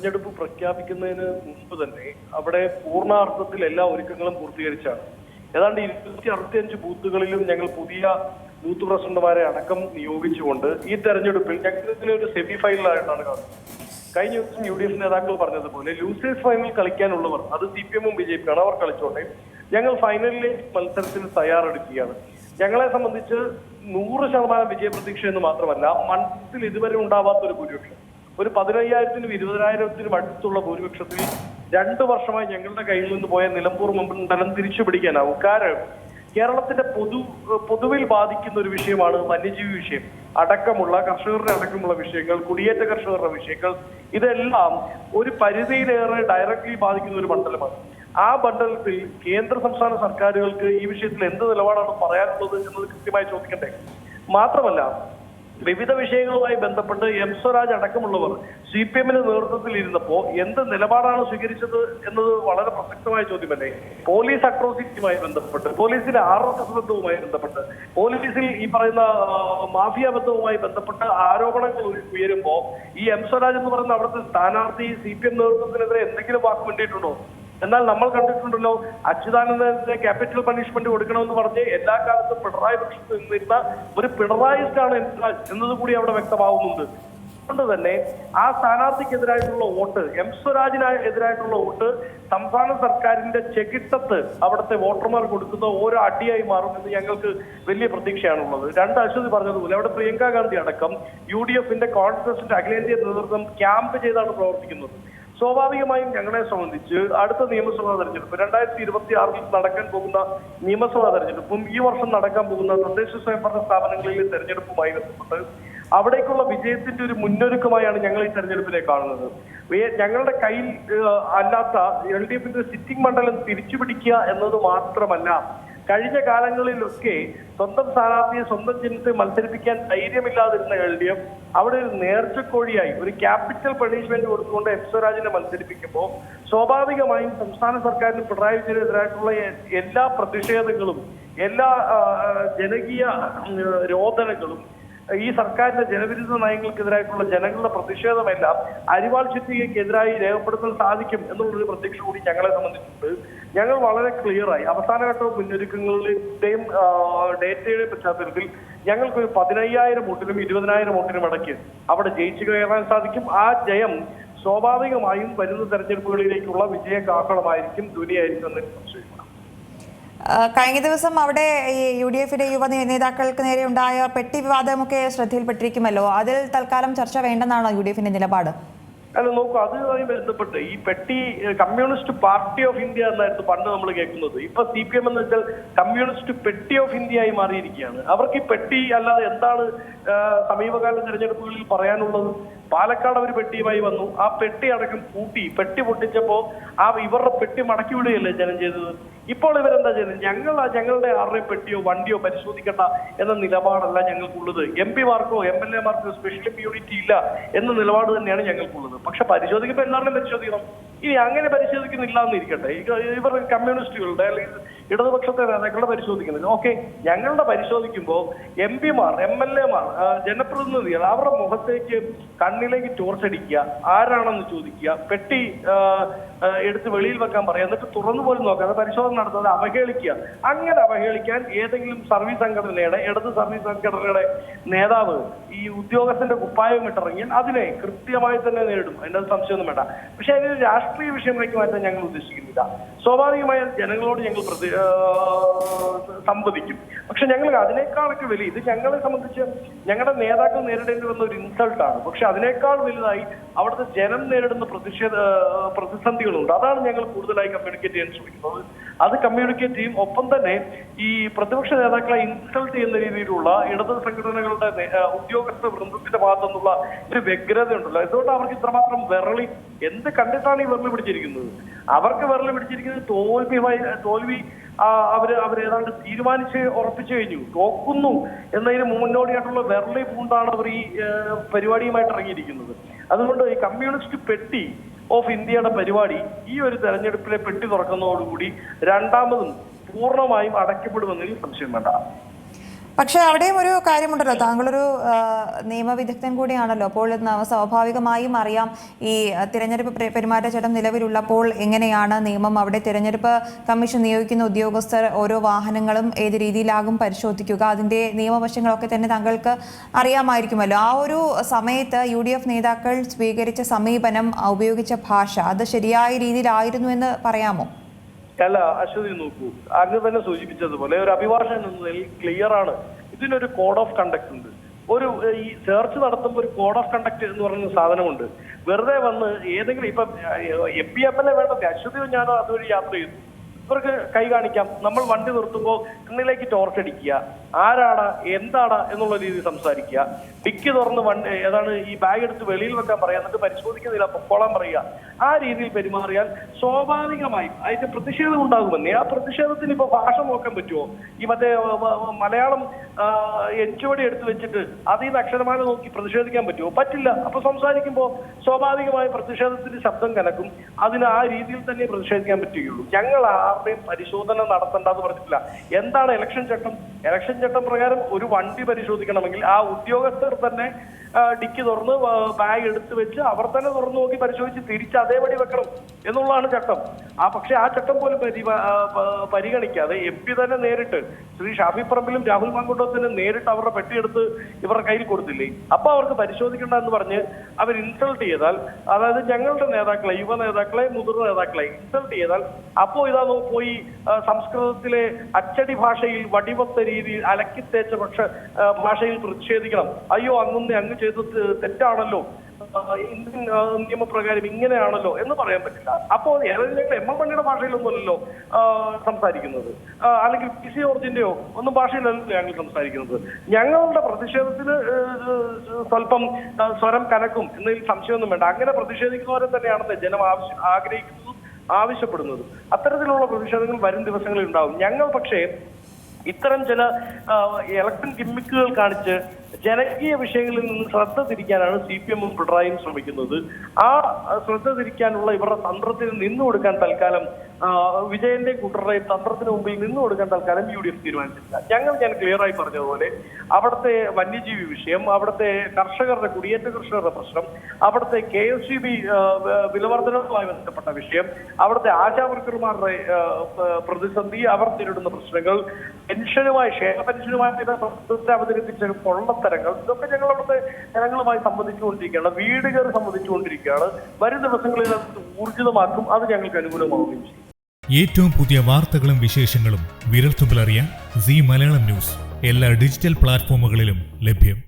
തെരഞ്ഞെടുപ്പ് പ്രഖ്യാപിക്കുന്നതിന് മുമ്പ് തന്നെ അവിടെ പൂർണ്ണാർത്ഥത്തിൽ എല്ലാ ഒരുക്കങ്ങളും പൂർത്തീകരിച്ചാണ്. ഏതാണ്ട് 265 ബൂത്തുകളിലും ഞങ്ങൾ പുതിയ ബൂത്ത് പ്രസിഡന്റുമാരെ അടക്കം നിയോഗിച്ചുകൊണ്ട് ഈ തെരഞ്ഞെടുപ്പിൽ ഞങ്ങൾ ഒരു സെമി ഫൈനലായിട്ടാണ് കാണുന്നത്. കഴിഞ്ഞ ദിവസം UDF നേതാക്കൾ പറഞ്ഞതുപോലെ ലൂസേഴ്സ് ഫൈനൽ കളിക്കാനുള്ളവർ അത് CPM-ഉം BJP-യാണ്, അവർ കളിച്ചോട്ടെ. ഞങ്ങൾ ഫൈനലിലെ മത്സരത്തിന് തയ്യാറെടുക്കുകയാണ്. ഞങ്ങളെ സംബന്ധിച്ച് 100% വിജയപ്രതീക്ഷ എന്ന് മാത്രമല്ല, മണ്ഡലത്തിൽ ഇതുവരെ ഉണ്ടാവാത്തൊരു ഭൂരിപക്ഷം, ഒരു 15,000-നും 20,000-നും അടുത്തുള്ള ഭൂരിപക്ഷത്തിൽ 2 വർഷമായി ഞങ്ങളുടെ കയ്യിൽ നിന്ന് പോയ നിലമ്പൂർ മണ്ഡലം തിരിച്ചു പിടിക്കാനാവും. കാരണം കേരളത്തിന്റെ പൊതുവിൽ ബാധിക്കുന്ന ഒരു വിഷയമാണ് വന്യജീവി വിഷയം അടക്കമുള്ള, കർഷകരുടെ അടക്കമുള്ള വിഷയങ്ങൾ, കുടിയേറ്റ കർഷകരുടെ വിഷയങ്ങൾ. ഇതെല്ലാം ഒരു പരിധിയിലേറെ ഡയറക്ട്ലി ബാധിക്കുന്ന ഒരു മണ്ഡലമാണ്. ആ മണ്ഡലത്തിൽ കേന്ദ്ര സംസ്ഥാന സർക്കാരുകൾക്ക് ഈ വിഷയത്തിൽ എന്ത് നിലപാടാണ് പറയാനുള്ളത് എന്നത് കൃത്യമായി ചോദിക്കണ്ടേ. മാത്രമല്ല, വിവിധ വിഷയങ്ങളുമായി ബന്ധപ്പെട്ട് സ്വരാജ് അടക്കമുള്ളവർ CPM-ന് നേതൃത്വത്തിൽ ഇരുന്നപ്പോ എന്ത് നിലപാടാണ് സ്വീകരിച്ചത് എന്നത് വളരെ പ്രസക്തമായ ചോദ്യമല്ലേ. പോലീസ് അട്രോസിറ്റിയുമായി ബന്ധപ്പെട്ട്, പോലീസിലെ RSS ബന്ധവുമായി ബന്ധപ്പെട്ട്, പോലീസിൽ ഈ പറയുന്ന മാഫിയ ബന്ധവുമായി ബന്ധപ്പെട്ട് ആരോപണങ്ങൾ ഉയരുമ്പോ ഈ സ്വരാജ് എന്ന് പറയുന്ന അവിടുത്തെ സ്ഥാനാർത്ഥി CPM നേതൃത്വത്തിനെതിരെ എന്തെങ്കിലും വാക്ക് വേണ്ടിയിട്ടുണ്ടോ? എന്നാൽ നമ്മൾ കണ്ടിട്ടുണ്ടല്ലോ, അച്യുതാനന്ദനെ ക്യാപിറ്റൽ പണിഷ്മെന്റ് കൊടുക്കണമെന്ന് പറഞ്ഞ് എല്ലാ കാലത്തും പിണറായി പക്ഷത്ത് നിന്നിരുന്ന ഒരു പിണറായിസ്റ്റാണ് എന്നതുകൂടി അവിടെ വ്യക്തമാവുന്നുണ്ട്. അതുകൊണ്ട് തന്നെ ആ സ്ഥാനാർത്ഥിക്കെതിരായിട്ടുള്ള വോട്ട്, സ്വരാജിന് എതിരായിട്ടുള്ള വോട്ട് സംസ്ഥാന സർക്കാരിന്റെ ചെകിട്ടത്ത് അവിടുത്തെ വോട്ടർമാർ കൊടുക്കുന്ന ഓരോ അടിയായി മാറുമെന്ന് ഞങ്ങൾക്ക് വലിയ പ്രതീക്ഷയാണുള്ളത്. അശ്വതി പറഞ്ഞതുപോലെ അവിടെ പ്രിയങ്ക ഗാന്ധി അടക്കം UDF-ന്റെ കോൺഗ്രസിന്റെ അഖിലേന്ത്യാ നേതൃത്വം ക്യാമ്പ് ചെയ്താണ് പ്രവർത്തിക്കുന്നത്. സ്വാഭാവികമായും ഞങ്ങളെ സംബന്ധിച്ച് അടുത്ത നിയമസഭാ തെരഞ്ഞെടുപ്പ് 2026-ൽ നടക്കാൻ പോകുന്ന നിയമസഭാ തെരഞ്ഞെടുപ്പും ഈ വർഷം നടക്കാൻ പോകുന്ന തദ്ദേശ സ്വയംഭരണ സ്ഥാപനങ്ങളിലെ തെരഞ്ഞെടുപ്പുമായി ബന്ധപ്പെട്ട് അവിടേക്കുള്ള വിജയത്തിന്റെ ഒരു മുന്നൊരുക്കമായാണ് ഞങ്ങൾ ഈ തെരഞ്ഞെടുപ്പിനെ കാണുന്നത്. ഞങ്ങളുടെ കയ്യിൽ അല്ലാത്ത LDF-ന്റെ സിറ്റിംഗ് മണ്ഡലം തിരിച്ചുപിടിക്കുക എന്നത് മാത്രമല്ല, കഴിഞ്ഞ കാലങ്ങളിലൊക്കെ സ്വന്തം സ്ഥാനാർത്ഥിയെ സ്വന്തം ചിഹ്നത്തെ മത്സരിപ്പിക്കാൻ ധൈര്യമില്ലാതിരുന്ന LDF അവിടെ ഒരു നേർച്ചക്കോഴിയായി ഒരു ക്യാപിറ്റൽ പണിഷ്മെന്റ് കൊടുത്തുകൊണ്ട് സ്വരാജിനെ മത്സരിപ്പിക്കുമ്പോൾ സ്വാഭാവികമായും സംസ്ഥാന സർക്കാരിന് പിണറായി വിജയനെതിരായിട്ടുള്ള എല്ലാ പ്രതിഷേധങ്ങളും, എല്ലാ ജനകീയ രോദനങ്ങളും, ഈ സർക്കാരിന്റെ ജനവിരുദ്ധ നയങ്ങൾക്കെതിരായിട്ടുള്ള ജനങ്ങളുടെ പ്രതിഷേധമെല്ലാം അരിവാൾ ചുറ്റികയ്ക്കെതിരായി രേഖപ്പെടുത്താൻ സാധിക്കും എന്നുള്ളൊരു പ്രതീക്ഷ കൂടി ഞങ്ങളെ സംബന്ധിച്ചിട്ടുണ്ട്. ഞങ്ങൾ വളരെ ക്ലിയറായി അവസാനഘട്ട മുന്നൊരുക്കങ്ങളുടെയും ഡേറ്റയുടെയും പശ്ചാത്തലത്തിൽ ഞങ്ങൾക്കൊരു 15,000 വോട്ടിനും 20,000 വോട്ടിനും ഇടയ്ക്ക് അവിടെ ജയിച്ചു കയറാൻ സാധിക്കും. ആ ജയം സ്വാഭാവികമായും വരുന്ന തെരഞ്ഞെടുപ്പുകളിലേക്കുള്ള വിജയകാഹളമായിരിക്കും, ധ്വനിയായിരിക്കും എന്നതിന് സംശയമാണ്. കഴിഞ്ഞ ദിവസം അവിടെ ഈ UDF-ന്റെ യുവ നേതാക്കൾക്ക് നേരെ ഉണ്ടായ പെട്ടി വിവാദമൊക്കെ ശ്രദ്ധയിൽപ്പെട്ടിരിക്കുമല്ലോ. അതിൽ തൽക്കാലം ചർച്ച വേണ്ടെന്നാണോ UDF-ന്റെ നിലപാട്? അല്ല, നോക്കൂ, അതുമായി ബന്ധപ്പെട്ട് ഈ പെട്ടി കമ്മ്യൂണിസ്റ്റ് പാർട്ടി ഓഫ് ഇന്ത്യ എന്നായിരുന്നു പണ്ട് നമ്മൾ കേൾക്കുന്നത്. ഇപ്പൊ CPM എന്ന് വെച്ചാൽ കമ്മ്യൂണിസ്റ്റ് പെട്ടി ഓഫ് ഇന്ത്യ ആയി മാറിയിരിക്കുകയാണ്. അവർക്ക് ഈ പെട്ടി അല്ലാതെ എന്താണ് സമീപകാല തെരഞ്ഞെടുപ്പുകളിൽ പറയാനുള്ളത്? പാലക്കാട് അവർ പെട്ടിയുമായി വന്നു, ആ പെട്ടി അടക്കം പൂട്ടി, പെട്ടി പൊട്ടിച്ചപ്പോ ഇവരുടെ പെട്ടി മടക്കി വിടുകയല്ലേ ജനം ചെയ്തത്. ഇപ്പോൾ ഇവരെന്താ ചെയ്യുന്നത്? ഞങ്ങളുടെ ആരുടെയും പെട്ടിയോ വണ്ടിയോ പരിശോധിക്കണ്ട എന്ന നിലപാടല്ല ഞങ്ങൾക്കുള്ളത്. MP-മാർക്കോ MLA-മാർക്കോ സ്പെഷ്യൽ ഇമ്മ്യൂണിറ്റി ഇല്ല എന്ന നിലപാട് തന്നെയാണ് ഞങ്ങൾക്കുള്ളത്. പക്ഷെ പരിശോധിക്കുമ്പോൾ എല്ലാവരും പരിശോധിക്കണം. ഇനി അങ്ങനെ പരിശോധിക്കുന്നില്ല എന്നിരിക്കട്ടെ, ഇവർ കമ്മ്യൂണിസ്റ്റുകളുടെ അല്ലെങ്കിൽ ഇടതുപക്ഷത്തെ നേതാക്കളുടെ പരിശോധിക്കുന്നത് ഓക്കെ. ഞങ്ങളുടെ പരിശോധിക്കുമ്പോൾ MP-മാർ MLA-മാർ ജനപ്രതിനിധികൾ അവരുടെ മുഖത്തേക്ക് കണ്ണിലേക്ക് ടോർച്ചടിക്കുക, ആരാണെന്ന് ചോദിക്കുക, പെട്ടി എടുത്ത് വെളിയിൽ വെക്കാൻ പറയാം, എന്നിട്ട് തുറന്നു പോലും നോക്കാതെ പരിശോധന നടത്താതെ അവഹേളിക്കുക. അങ്ങനെ അവഹേളിക്കാൻ ഏതെങ്കിലും സർവീസ് സംഘടനയുടെ, ഇടത് സർവീസ് സംഘടനയുടെ നേതാവ് ഈ ഉദ്യോഗസ്ഥന്റെ കുപ്പായം ഇട്ടിറങ്ങിയാൽ അതിനെ കൃത്യമായി തന്നെ നേരിടും, അതിന്റെ സംശയമൊന്നും വേണ്ട. പക്ഷെ അതിന് രാഷ്ട്രീയ വിഷയത്തിലേക്ക് മാറ്റാൻ ഞങ്ങൾ ഉദ്ദേശിക്കുന്നില്ല. സ്വാഭാവികമായ ജനങ്ങളോട് ഞങ്ങൾ സംവദിക്കും. പക്ഷെ ഞങ്ങൾ അതിനേക്കാളൊക്കെ വലിയ, ഇത് ഞങ്ങളെ സംബന്ധിച്ച് ഞങ്ങളുടെ നേതാക്കൾ നേരിടേണ്ടി വന്ന ഒരു ഇൻസൾട്ടാണ്. പക്ഷെ അതിനേക്കാൾ വലുതായി അവിടുത്തെ ജനം നേരിടുന്ന പ്രതിസന്ധികളുണ്ട്. അതാണ് ഞങ്ങൾ കൂടുതലായി കമ്മ്യൂണിക്കേറ്റ് ചെയ്യാൻ ശ്രമിക്കുന്നത്. അത് കമ്മ്യൂണിക്കേറ്റ് ചെയ്യും. ഒപ്പം തന്നെ ഈ പ്രതിപക്ഷ നേതാക്കളെ ഇൻസൾട്ട് ചെയ്യുന്ന രീതിയിലുള്ള ഇടത് സംഘടനകളുടെ ഉദ്യോഗസ്ഥ വൃന്ദത്തിന്റെ ഭാഗത്തുനിന്നുള്ള ഒരു വ്യഗ്രത ഉണ്ടല്ലോ, എന്തുകൊണ്ട് അവർക്ക് ഇത്രമാത്രം വിരളി, എന്ത് കണ്ടിട്ടാണ് ഈ വിരളി പിടിച്ചിരിക്കുന്നത്? അവർക്ക് വിരളി പിടിച്ചിരിക്കുന്നത് തോൽവി അവരേതാണ്ട് തീരുമാനിച്ച് ഉറപ്പിച്ചു കഴിഞ്ഞു, തോക്കുന്നു എന്നതിന് മുന്നോടിയായിട്ടുള്ള വിരളി പൂണ്ടാണ് അവർ ഈ പരിപാടിയുമായിട്ട് ഇറങ്ങിയിരിക്കുന്നത്. അതുകൊണ്ട് ഈ കമ്മ്യൂണിസ്റ്റ് പെട്ടി ഓഫ് ഇന്ത്യയുടെ പരിപാടി ഈ ഒരു തെരഞ്ഞെടുപ്പിലെ പെട്ടി തുറക്കുന്നതോടുകൂടി രണ്ടാമതും പൂർണ്ണമായും അടയ്ക്കപ്പെടുമെന്നതിൽ സംശയം വേണ്ട. പക്ഷെ അവിടെയും ഒരു കാര്യമുണ്ടല്ലോ, താങ്കളൊരു നിയമവിദഗ്ധൻ കൂടിയാണല്ലോ. അപ്പോൾ സ്വാഭാവികമായും അറിയാം ഈ തിരഞ്ഞെടുപ്പ് പെരുമാറ്റച്ചട്ടം നിലവിലുള്ളപ്പോൾ എങ്ങനെയാണ് നിയമം. അവിടെ തിരഞ്ഞെടുപ്പ് കമ്മീഷൻ നിയോഗിക്കുന്ന ഉദ്യോഗസ്ഥർ ഓരോ വാഹനങ്ങളും ഏത് രീതിയിലാകും പരിശോധിക്കുക, അതിൻ്റെ നിയമവശങ്ങളൊക്കെ തന്നെ താങ്കൾക്ക് അറിയാമായിരിക്കുമല്ലോ. ആ ഒരു സമയത്ത് UDF നേതാക്കൾ സ്വീകരിച്ച സമീപനം, ഉപയോഗിച്ച ഭാഷ, അത് ശരിയായ രീതിയിലായിരുന്നു എന്ന് പറയാമോ? അല്ല അശ്വതി, നോക്കൂ, അങ്ങ് തന്നെ സൂചിപ്പിച്ചതുപോലെ ഒരു അഭിഭാഷകൻ എന്ന നിലയിൽ ക്ലിയർ ആണ്. ഇതിനൊരു കോഡ് ഓഫ് കണ്ടക്ട് ഉണ്ട്. ഈ സെർച്ച് നടത്തുമ്പോൾ ഒരു കോഡ് ഓഫ് കണ്ടക്ട് എന്ന് പറയുന്ന സാധനമുണ്ട്. വെറുതെ വന്ന് ഏതെങ്കിലും ഇപ്പം MPFL വേണ്ടത് അശ്വതിയോ ഞാനോ അതുവഴി യാത്ര ചെയ്തു, ഇവർക്ക് കൈ കാണിക്കാം. നമ്മൾ വണ്ടി നിർത്തുമ്പോൾ കണ്ണിലേക്ക് ടോർച്ച് അടിക്കുക, ആരാടാ എന്താടാ എന്നുള്ള രീതിയിൽ സംസാരിക്കുക, ഡിക്കി തുറന്ന് ഏതാണ് ഈ ബാഗ് എടുത്ത് വെളിയിൽ വെക്കാൻ പറയാം, എന്നിട്ട് പരിശോധിക്കുന്നില്ല പൊക്കോളാൻ പറയുക. ആ രീതിയിൽ പെരുമാറിയാൽ സ്വാഭാവികമായും അതിന്റെ പ്രതിഷേധം ഉണ്ടാകുമെന്നേ. ആ പ്രതിഷേധത്തിന് ഇപ്പൊ ഭാഷ നോക്കാൻ പറ്റുമോ? ഈ മറ്റേ മലയാളം എൻചുവടി എടുത്ത് വെച്ചിട്ട് അതിൽ നിന്ന് അക്ഷരമാല നോക്കി പ്രതിഷേധിക്കാൻ പറ്റുമോ? പറ്റില്ല. അപ്പൊ സംസാരിക്കുമ്പോൾ സ്വാഭാവികമായ പ്രതിഷേധത്തിന്റെ ശബ്ദം കലക്കും. അതിന് ആ രീതിയിൽ തന്നെ പ്രതിഷേധിക്കാൻ പറ്റുകയുള്ളൂ. ഞങ്ങൾ ആരുടെയും പരിശോധന നടത്തേണ്ടെന്ന് പറഞ്ഞിട്ടില്ല. എന്താണ് ഇലക്ഷൻ ചട്ടം? ഇലക്ഷൻ ചട്ടം പ്രകാരം ഒരു വണ്ടി പരിശോധിക്കണമെങ്കിൽ ആ ഉദ്യോഗസ്ഥർ തന്നെ ഡിക്കി തുറന്ന് ബാഗ് എടുത്ത് വെച്ച് അവർ തന്നെ തുറന്നു നോക്കി പരിശോധിച്ച് തിരിച്ച് അതേപടി വെക്കണം എന്നുള്ളതാണ് ചട്ടം. പക്ഷെ ആ ചട്ടം പോലും പരിഗണിക്കാതെ MP തന്നെ നേരിട്ട് ശ്രീ ഷാഫി പറമ്പിലും രാഹുൽ മാങ്കൂട്ടത്തിന് നേരിട്ട് അവരുടെ പെട്ടിയെടുത്ത് ഇവരുടെ കയ്യിൽ കൊടുത്തില്ലേ? അപ്പൊ അവർക്ക് പരിശോധിക്കണ്ട എന്ന് പറഞ്ഞ് അവർ ഇൻസൾട്ട് ചെയ്താൽ, അതായത് ഞങ്ങളുടെ നേതാക്കളെ, യുവ നേതാക്കളെ, മുതിർന്ന നേതാക്കളെ ഇൻസൾട്ട് ചെയ്താൽ, അപ്പോ ഇതാ പോയി സംസ്കൃതത്തിലെ അച്ചടി ഭാഷയിൽ വടിവത്ത രീതിയിൽ അലക്കിത്തേച്ച ഭാഷയിൽ പ്രതിഷേധിക്കണം. അയ്യോ അങ്ങ് ചെയ്തത് തെറ്റാണല്ലോ, ഇന്ത്യൻ നിയമപ്രകാരം ഇങ്ങനെയാണല്ലോ എന്ന് പറയാൻ പറ്റില്ല. അപ്പോൾ ഏതെങ്കിലും ML മണിയുടെ ഭാഷയിലൊന്നുമല്ലല്ലോ സംസാരിക്കുന്നത്, അല്ലെങ്കിൽ PC ജോർജിന്റെയോ ഒന്നും ഭാഷയിലല്ലോ ഞങ്ങൾ സംസാരിക്കുന്നത്. ഞങ്ങളുടെ പ്രതിഷേധത്തിന് സ്വല്പം സ്വരം കനക്കും എന്നതിൽ സംശയമൊന്നും വേണ്ട. അങ്ങനെ പ്രതിഷേധിക്കുന്നവരെ തന്നെയാണ് ജനം ആഗ്രഹിക്കുന്നതും ആവശ്യപ്പെടുന്നതും. അത്തരത്തിലുള്ള പ്രതിഷേധങ്ങൾ വരും ദിവസങ്ങളിൽ ഉണ്ടാവും. ഞങ്ങൾ പക്ഷേ ഇത്തരം ചില ഇലക്ഷൻ ഗിമ്മിക്കുകൾ കാണിച്ച് ജനകീയ വിഷയങ്ങളിൽ നിന്ന് ശ്രദ്ധ തിരിക്കാനാണ് CPM പിണറായിയും ശ്രമിക്കുന്നത്. ആ ശ്രദ്ധ തിരിക്കാനുള്ള ഇവരുടെ തന്ത്രത്തിന് നിന്നു കൊടുക്കാൻ തൽക്കാലം വിജയന്റെ കൂട്ടരുടെയും തന്ത്രത്തിന് മുമ്പിൽ നിന്നു കൊടുക്കാൻ തൽക്കാലം UDF തീരുമാനിച്ചിട്ടില്ല. ഞാൻ ക്ലിയറായി പറഞ്ഞതുപോലെ അവിടുത്തെ വന്യജീവി വിഷയം, അവിടുത്തെ കർഷകരുടെ കുടിയേറ്റ കർഷകരുടെ പ്രശ്നം, അവിടുത്തെ KSCB വിലവർദ്ധനവുമായി ബന്ധപ്പെട്ട വിഷയം, അവിടുത്തെ ആശാവർക്കർമാരുടെ പ്രതിസന്ധി, അവർ നേരിടുന്ന പ്രശ്നങ്ങൾ, പെൻഷനുമായി ക്ഷേമ പെൻഷനുമായി അവതരിപ്പിച്ച കൊള്ളത്തരങ്ങൾ, ഇതൊക്കെ ഞങ്ങൾ അവിടുത്തെ ജനങ്ങളുമായി സംബന്ധിച്ചുകൊണ്ടിരിക്കുകയാണ്. വീടുകൾ സംബന്ധിച്ചുകൊണ്ടിരിക്കുകയാണ്. വരും ദിവസങ്ങളിൽ അത് ഊർജിതമാക്കും. അത് ഞങ്ങൾക്ക് അനുകൂലമാവുകയും ചെയ്യും. ഏറ്റവും പുതിയ വാർത്തകളും വിശേഷങ്ങളും വിരൽത്തുമ്പിലറിയാൻ സീ മലയാളം ന്യൂസ് എല്ലാ ഡിജിറ്റൽ പ്ലാറ്റ്ഫോമുകളിലും ലഭ്യം.